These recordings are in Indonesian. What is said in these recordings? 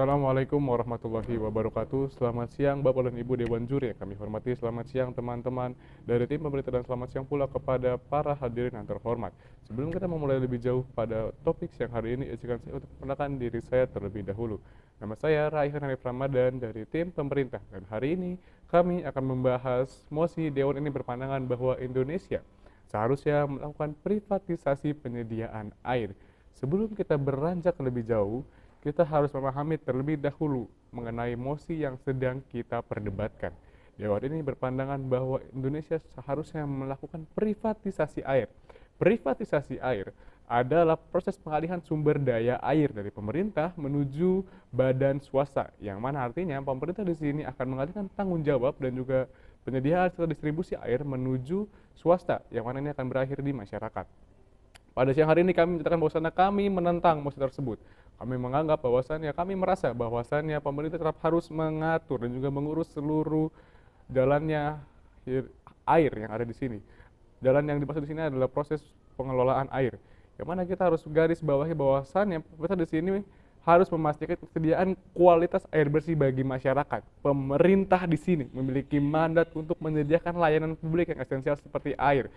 Assalamualaikum warahmatullahi wabarakatuh. Selamat siang Bapak dan Ibu Dewan Juri yang kami hormati. Selamat siang teman-teman dari tim pemerintah dan selamat siang pula kepada para hadirin yang terhormat. Sebelum kita memulai lebih jauh pada topik siang hari ini, izinkan saya untuk memperkenalkan diri saya terlebih dahulu. Nama saya Raihan Hanif Ramadan dari tim pemerintah dan hari ini kami akan membahas mosi Dewan ini berpandangan bahwa Indonesia seharusnya melakukan privatisasi penyediaan air. Sebelum kita beranjak lebih jauh, kita harus memahami terlebih dahulu mengenai mosi yang sedang kita perdebatkan. Dewan ini berpandangan bahwa Indonesia seharusnya melakukan privatisasi air. Privatisasi air adalah proses pengalihan sumber daya air dari pemerintah menuju badan swasta, yang mana artinya pemerintah di sini akan mengalihkan tanggung jawab dan juga penyediaan serta distribusi air menuju swasta, yang mana ini akan berakhir di masyarakat. Pada siang hari ini kami menyatakan bahwasannya kami menentang mosi tersebut. Kami menganggap bahwasannya, kami merasa bahwasannya pemerintah tetap harus mengatur dan juga mengurus seluruh jalannya air yang ada di sini. Jalan yang dimaksud di sini adalah proses pengelolaan air. Yang mana kita harus garis bawahi bahwasannya pemerintah di sini harus memastikan kesediaan kualitas air bersih bagi masyarakat. Pemerintah di sini memiliki mandat untuk menyediakan layanan publik yang esensial seperti air.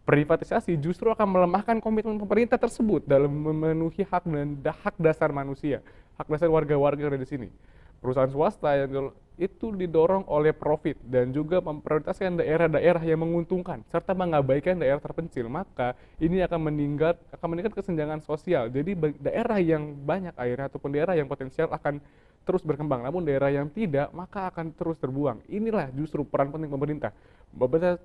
Privatisasi justru akan melemahkan komitmen pemerintah tersebut dalam memenuhi hak dasar manusia, hak dasar warga-warga yang ada di sini. Perusahaan swasta yang itu didorong oleh profit dan juga memprioritaskan daerah-daerah yang menguntungkan serta mengabaikan daerah terpencil, maka ini akan meningkat kesenjangan sosial. Jadi daerah yang banyak airnya ataupun daerah yang potensial akan terus berkembang, namun daerah yang tidak maka akan terus terbuang. Inilah justru peran penting pemerintah. Pemerintah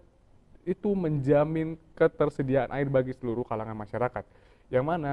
itu menjamin ketersediaan air bagi seluruh kalangan masyarakat. Yang mana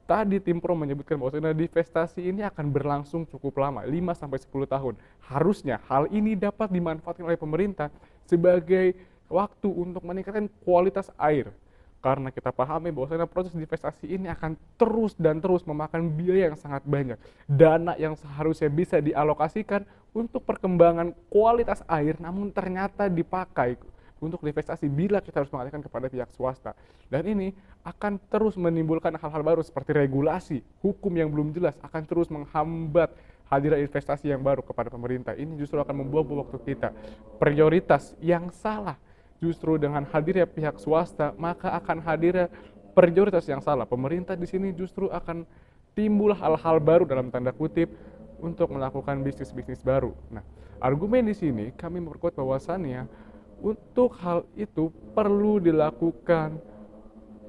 tadi tim pro menyebutkan bahwa divestasi ini akan berlangsung cukup lama, 5-10 tahun. Harusnya hal ini dapat dimanfaatkan oleh pemerintah sebagai waktu untuk meningkatkan kualitas air. Karena kita pahami bahwa proses divestasi ini akan terus dan terus memakan biaya yang sangat banyak. Dana yang seharusnya bisa dialokasikan untuk perkembangan kualitas air namun ternyata dipakai untuk divestasi bila kita harus mengalihkan kepada pihak swasta. Dan ini akan terus menimbulkan hal-hal baru seperti regulasi, hukum yang belum jelas akan terus menghambat hadirnya investasi yang baru kepada pemerintah. Ini justru akan membuang waktu kita. Prioritas yang salah justru dengan hadirnya pihak swasta, maka akan hadirnya prioritas yang salah. Pemerintah di sini justru akan timbul hal-hal baru dalam tanda kutip untuk melakukan bisnis-bisnis baru. Nah, argumen di sini kami memperkuat bahwasannya untuk hal itu perlu dilakukan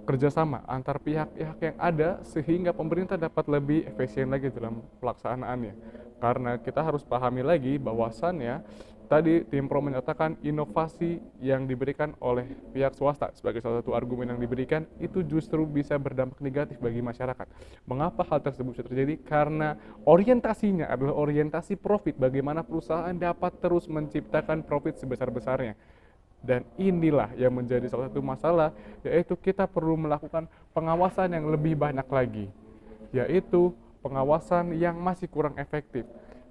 kerjasama antar pihak-pihak yang ada sehingga pemerintah dapat lebih efisien lagi dalam pelaksanaannya. Karena kita harus pahami lagi bahwasannya tadi tim pro menyatakan inovasi yang diberikan oleh pihak swasta sebagai salah satu argumen yang diberikan itu justru bisa berdampak negatif bagi masyarakat. Mengapa hal tersebut bisa terjadi? Karena orientasinya adalah orientasi profit, bagaimana perusahaan dapat terus menciptakan profit sebesar-besarnya. Dan inilah yang menjadi salah satu masalah, yaitu kita perlu melakukan pengawasan yang lebih banyak lagi, yaitu pengawasan yang masih kurang efektif.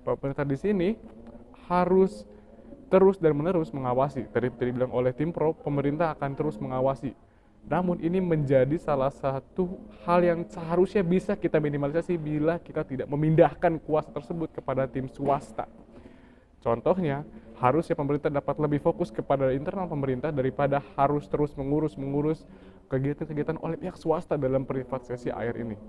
Pemerintah di sini harus terus dan menerus mengawasi. Tadi dibilang oleh tim pro, pemerintah akan terus mengawasi. Namun ini menjadi salah satu hal yang seharusnya bisa kita minimalisasi bila kita tidak memindahkan kuasa tersebut kepada tim swasta. Contohnya, harusnya pemerintah dapat lebih fokus kepada internal pemerintah daripada harus terus mengurus kegiatan-kegiatan oleh pihak swasta dalam privatisasi air ini.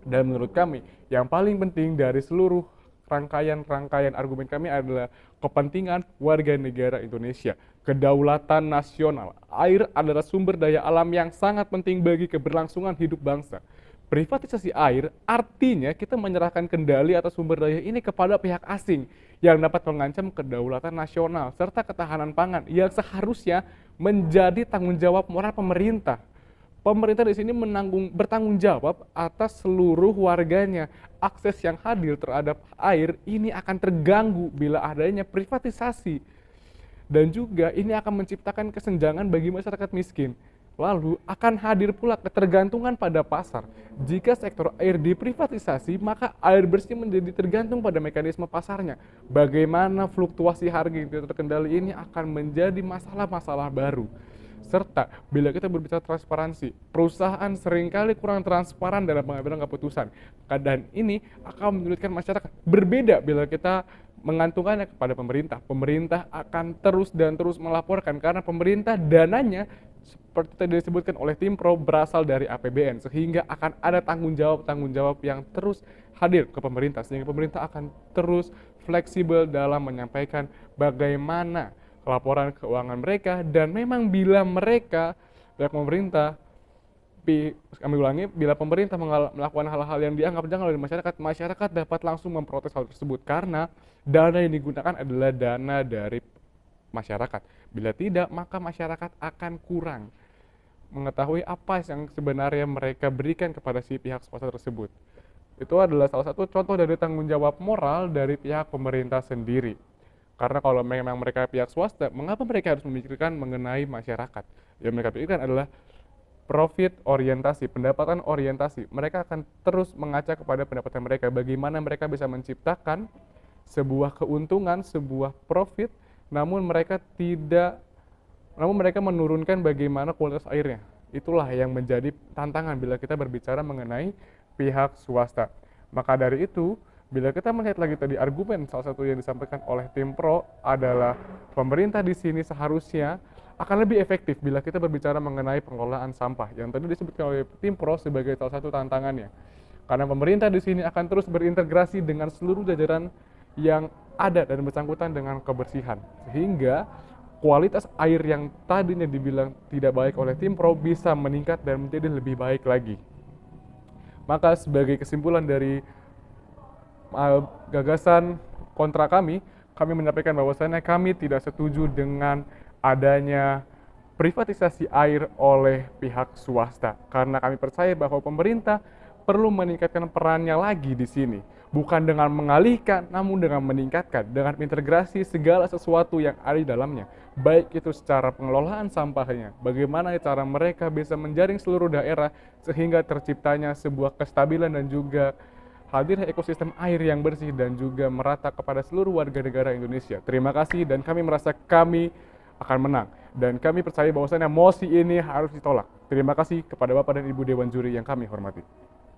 Dan menurut kami, yang paling penting dari seluruh rangkaian argumen kami adalah kepentingan warga negara Indonesia, kedaulatan nasional. Air adalah sumber daya alam yang sangat penting bagi keberlangsungan hidup bangsa. Privatisasi air artinya kita menyerahkan kendali atas sumber daya ini kepada pihak asing yang dapat mengancam kedaulatan nasional serta ketahanan pangan yang seharusnya menjadi tanggung jawab moral pemerintah. Pemerintah di sini bertanggung jawab atas seluruh warganya. Akses yang hadir terhadap air ini akan terganggu bila adanya privatisasi. Dan juga ini akan menciptakan kesenjangan bagi masyarakat miskin. Lalu akan hadir pula ketergantungan pada pasar. Jika sektor air diprivatisasi, maka air bersih menjadi tergantung pada mekanisme pasarnya. Bagaimana fluktuasi harga yang tidak terkendali ini akan menjadi masalah-masalah baru. Serta bila kita berbicara transparansi, perusahaan seringkali kurang transparan dalam pengambilan keputusan. Dan ini akan menyulitkan masyarakat. Berbeda bila kita mengantungkannya kepada pemerintah. Pemerintah akan terus dan terus melaporkan karena pemerintah dananya seperti tadi disebutkan oleh tim pro berasal dari APBN, sehingga akan ada tanggung jawab yang terus hadir ke pemerintah, sehingga pemerintah akan terus fleksibel dalam menyampaikan bagaimana laporan keuangan mereka. Dan memang bila mereka pihak pemerintah kami ulangi, bila pemerintah melakukan hal-hal yang dianggap janggal oleh masyarakat dapat langsung memprotes hal tersebut karena dana yang digunakan adalah dana dari masyarakat. Bila tidak, maka masyarakat akan kurang mengetahui apa yang sebenarnya mereka berikan kepada si pihak swasta tersebut. Itu adalah salah satu contoh dari tanggung jawab moral dari pihak pemerintah sendiri. Karena kalau memang mereka pihak swasta, mengapa mereka harus memikirkan mengenai masyarakat? Yang mereka pikirkan adalah profit orientasi, pendapatan orientasi. Mereka akan terus mengacak kepada pendapatan mereka, bagaimana mereka bisa menciptakan sebuah keuntungan, sebuah profit, namun mereka menurunkan bagaimana kualitas airnya. Itulah yang menjadi tantangan bila kita berbicara mengenai pihak swasta. Maka dari itu, bila kita melihat lagi tadi argumen salah satu yang disampaikan oleh tim pro adalah pemerintah di sini seharusnya akan lebih efektif bila kita berbicara mengenai pengelolaan sampah yang tadi disebutkan oleh tim pro sebagai salah satu tantangannya. Karena pemerintah di sini akan terus berintegrasi dengan seluruh jajaran yang ada dan bersangkutan dengan kebersihan, sehingga kualitas air yang tadinya dibilang tidak baik oleh tim pro bisa meningkat dan menjadi lebih baik lagi. Maka sebagai kesimpulan dari gagasan kontra kami menyampaikan bahwasannya kami tidak setuju dengan adanya privatisasi air oleh pihak swasta, karena kami percaya bahwa pemerintah perlu meningkatkan perannya lagi di sini, bukan dengan mengalihkan, namun dengan meningkatkan, dengan integrasi segala sesuatu yang ada di dalamnya, baik itu secara pengelolaan sampahnya, bagaimana cara mereka bisa menjaring seluruh daerah sehingga terciptanya sebuah kestabilan dan juga hadir ekosistem air yang bersih dan juga merata kepada seluruh warga negara Indonesia. Terima kasih, dan kami merasa kami akan menang. Dan kami percaya bahwasannya mosi ini harus ditolak. Terima kasih kepada Bapak dan Ibu Dewan Juri yang kami hormati.